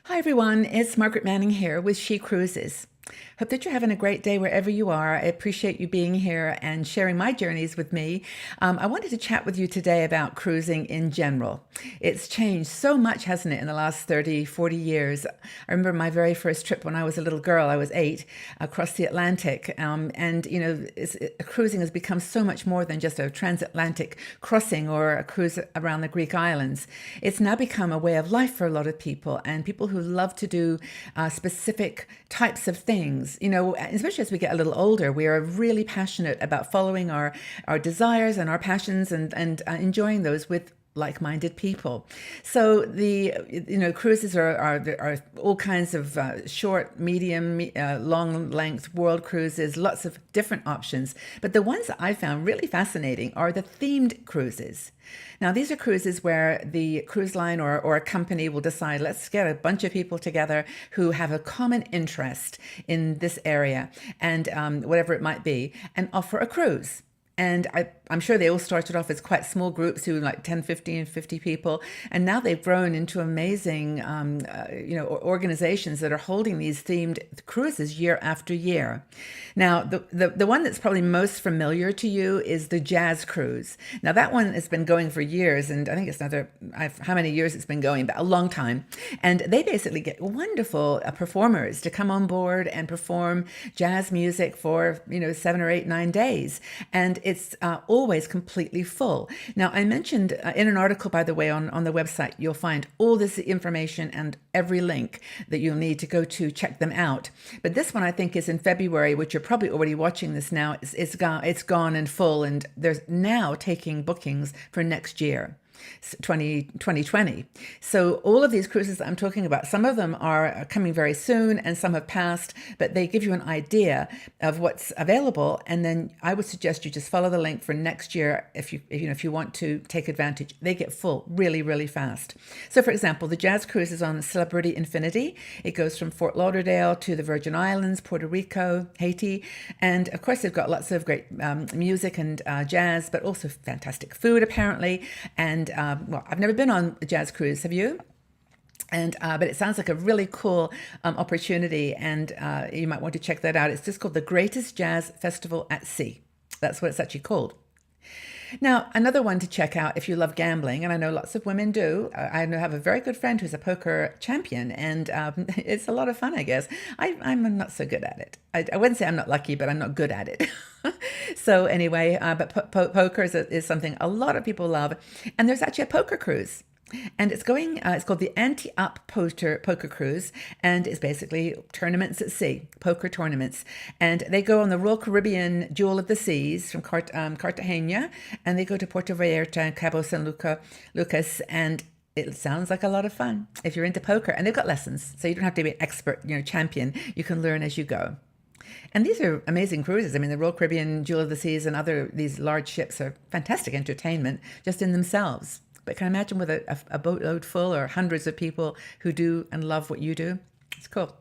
Hi everyone, it's Margaret Manning here with She Cruises. Hope that you're having a great day wherever you are. I appreciate you being here and sharing my journeys with me. I wanted to chat with you today about cruising in general. It's changed so much, hasn't it, in the last 30, 40 years. I remember my very first trip when I was a little girl, I was 8, across the Atlantic. Cruising has become so much more than just a transatlantic crossing or a cruise around the Greek islands. It's now become a way of life for a lot of people, and people who love to do specific types of things. Especially as we get a little older, we are really passionate about following our desires and our passions and enjoying those with like-minded people. So cruises are all kinds of short, medium, long length world cruises, lots of different options. But the ones that I found really fascinating are the themed cruises. Now, these are cruises where the cruise line or a company will decide, let's get a bunch of people together who have a common interest in this area and whatever it might be, and offer a cruise. And I'm sure they all started off as quite small groups who like 10, 15, 50 people. And now they've grown into amazing, organizations that are holding these themed cruises year after year. Now, the one that's probably most familiar to you is the Jazz Cruise. Now, that one has been going for years. And I think it's how many years it's been going, but a long time. And they basically get wonderful performers to come on board and perform jazz music for, 7 or 8, 9 days. And it's always completely full. Now, I mentioned in an article, by the way, on the website, you'll find all this information and every link that you'll need to go to check them out. But this one, I think, is in February, which you're probably already watching this now. It's gone and full, and there's now taking bookings for next year. 2020. So all of these cruises that I'm talking about, some of them are coming very soon and some have passed, but they give you an idea of what's available. And then I would suggest you just follow the link for next year if you want to take advantage. They get full really, really fast. So for example, the Jazz Cruise is on Celebrity Infinity. It goes from Fort Lauderdale to the Virgin Islands, Puerto Rico, Haiti. And of course, they've got lots of great music and jazz, but also fantastic food apparently. And I've never been on a jazz cruise. Have you? And but it sounds like a really cool opportunity, and you might want to check that out. It's just called the Greatest Jazz Festival at Sea. That's what it's actually called. Now, another one to check out if you love gambling, and I know lots of women do. I have a very good friend who's a poker champion, and it's a lot of fun, I guess. I'm not so good at it. I wouldn't say I'm not lucky, but I'm not good at it. So anyway, but poker is something a lot of people love. And there's actually a poker cruise. And it's called the Ante Poker Cruise, and it's basically tournaments at sea, poker tournaments. And they go on the Royal Caribbean Jewel of the Seas from Cartagena, and they go to Puerto Vallarta and Cabo San Lucas, and it sounds like a lot of fun if you're into poker. And they've got lessons, so you don't have to be an expert, champion. You can learn as you go. And these are amazing cruises. I mean, the Royal Caribbean Jewel of the Seas and these large ships are fantastic entertainment just in themselves. But can I imagine with a boatload full or hundreds of people who do and love what you do? It's cool.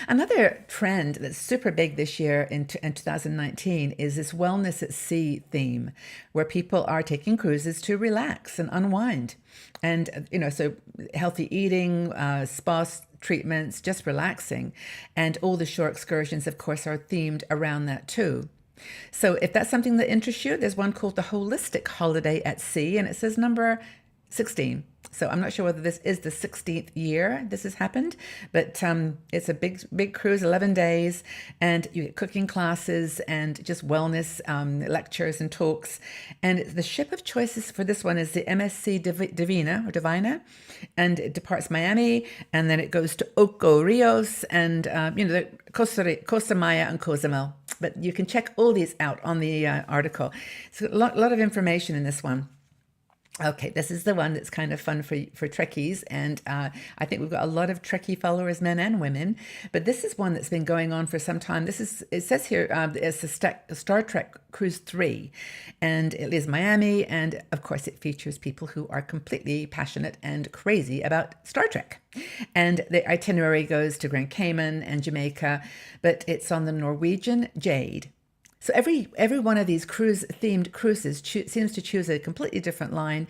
Another trend that's super big this year in 2019 is this wellness at sea theme, where people are taking cruises to relax and unwind. And, so healthy eating, spa treatments, just relaxing. And all the shore excursions, of course, are themed around that too. So if that's something that interests you, there's one called the Holistic Holiday at Sea, and it says number 16. So I'm not sure whether this is the 16th year this has happened, but it's a big cruise, 11 days, and you get cooking classes and just wellness lectures and talks. And the ship of choices for this one is the MSC Divina, and it departs Miami, and then it goes to Oco Rios and the Costa Maya and Cozumel. But you can check all these out on the article. So a lot of information in this one. Okay, this is the one that's kind of fun for Trekkies, and I think we've got a lot of Trekkie followers, men and women. But this is one that's been going on for some time. It says here it's a Star Trek Cruise 3, and it is Miami, and of course it features people who are completely passionate and crazy about Star Trek. And the itinerary goes to Grand Cayman and Jamaica, but it's on the Norwegian Jade. So every one of these themed cruises seems to choose a completely different line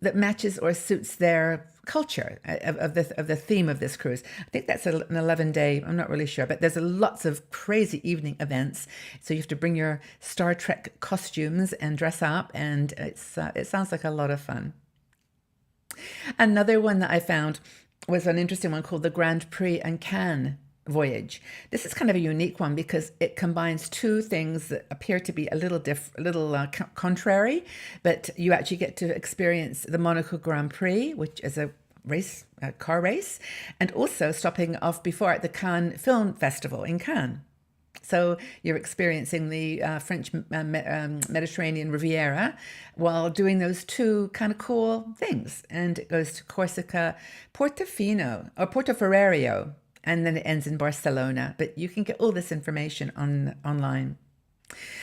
that matches or suits their culture of the theme of this cruise. I think that's an 11-day. I'm not really sure, but there's lots of crazy evening events. So you have to bring your Star Trek costumes and dress up, and it sounds like a lot of fun. Another one that I found was an interesting one called the Grand Prix and Cannes voyage. This is kind of a unique one because it combines two things that appear to be a little contrary, but you actually get to experience the Monaco Grand Prix, which is a car race, and also stopping off before at the Cannes Film Festival in Cannes. So you're experiencing the French Mediterranean Riviera while doing those two kind of cool things. And it goes to Corsica, Portofino, or Portoferrario, and then it ends in Barcelona. But you can get all this information online.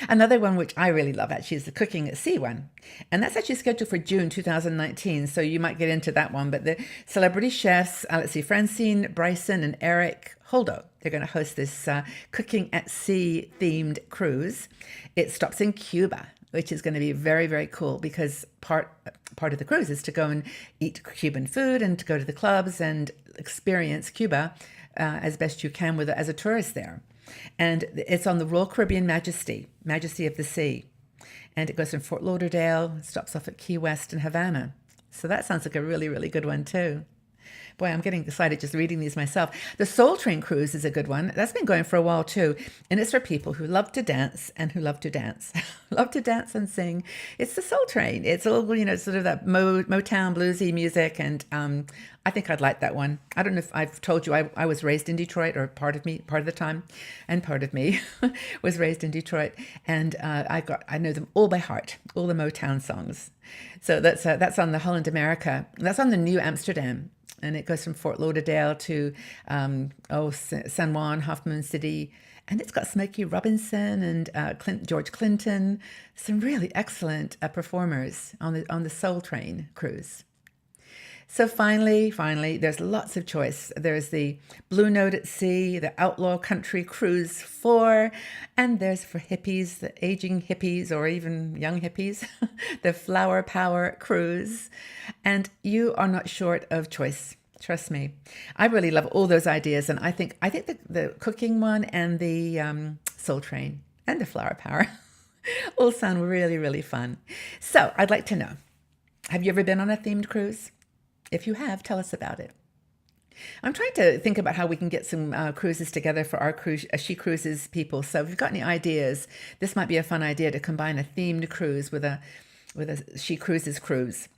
Another one which I really love actually is the Cooking at Sea one. And that's actually scheduled for June 2019, so you might get into that one. But the celebrity chefs, let's see, Francine Bryson and Eric Holdo, they're going to host this Cooking at Sea themed cruise. It stops in Cuba, which is going to be very, very cool because part of the cruise is to go and eat Cuban food and to go to the clubs and experience Cuba as best you can as a tourist there. And it's on the Royal Caribbean Majesty of the Sea. And it goes from Fort Lauderdale, stops off at Key West and Havana. So that sounds like a really, really good one too. Boy, I'm getting excited just reading these myself. The Soul Train cruise is a good one. That's been going for a while too. And it's for people who love to dance and who love to dance. Love to dance and sing. It's the Soul Train. It's all, sort of that Motown bluesy music. And I think I'd like that one. I don't know if I've told you, I was raised in Detroit, or part of the time, and part of me was raised in Detroit. And I know them all by heart, all the Motown songs. So that's on the Holland America. That's on the New Amsterdam. And it goes from Fort Lauderdale to San Juan, Half Moon City, and it's got Smokey Robinson and George Clinton, some really excellent performers on the Soul Train cruise. So finally, there's lots of choice. There's the Blue Note at Sea, the Outlaw Country Cruise 4, and there's for hippies, the aging hippies or even young hippies, the Flower Power Cruise. And you are not short of choice. Trust me. I really love all those ideas. And I think the cooking one and the Soul Train and the Flower Power all sound really, really fun. So I'd like to know, have you ever been on a themed cruise? If you have, tell us about it. I'm trying to think about how we can get some cruises together for our She Cruises people. So if you've got any ideas, this might be a fun idea to combine a themed cruise with a She Cruises cruise.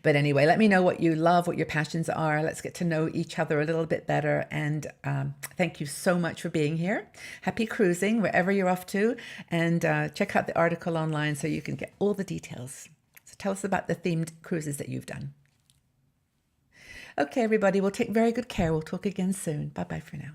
But anyway, let me know what you love, what your passions are. Let's get to know each other a little bit better. And thank you so much for being here. Happy cruising wherever you're off to. And check out the article online so you can get all the details. So tell us about the themed cruises that you've done. Okay, everybody, we'll take very good care. We'll talk again soon. Bye-bye for now.